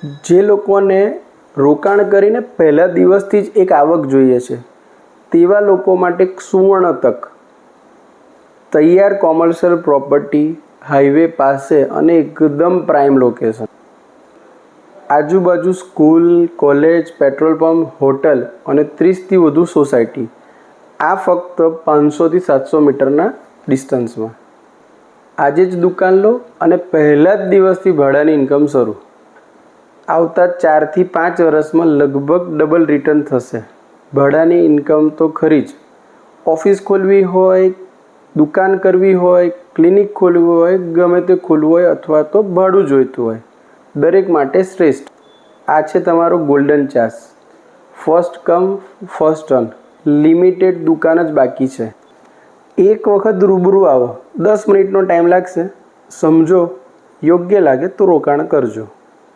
જે લોકોને રોકાણ કરીને પહેલા દિવસથી જ એક આવક જોઈએ છે તેવા લોકો માટે એક સુવર્ણ તક. તૈયાર કોમર્શિયલ પ્રોપર્ટી હાઈવે પાસે અને એકદમ પ્રાઇમ લોકેશન. આજુબાજુ school, college, petrol pump, hotel અને 30થી વધુ સોસાયટી. આ ફક્ત 500થી 700 મીટરના ડિસ્ટન્સમાં. આજે જ દુકાન લો અને પહેલા જ દિવસથી ભાડાની ઇન્કમ શરૂ. આવતા 4થી 5 વર્ષમાં લગભગ ડબલ રિટર્ન થશે. ભાડાની ઇન્કમ તો ખરી જ. ઓફિસ ખોલવી હોય, દુકાન કરવી હોય, ક્લિનિક ખોલવું હોય, ગમે તે ખોલવું હોય અથવા તો ભાડું જોઈતું હોય, દરેક માટે શ્રેષ્ઠ. આ છે તમારો golden chance. First come first run. Limited દુકાન જ બાકી છે. એક વખત રૂબરૂ આવો. 10 મિનિટનો ટાઈમ લાગશે. સમજો, યોગ્ય લાગે તો રોકાણ કરજો.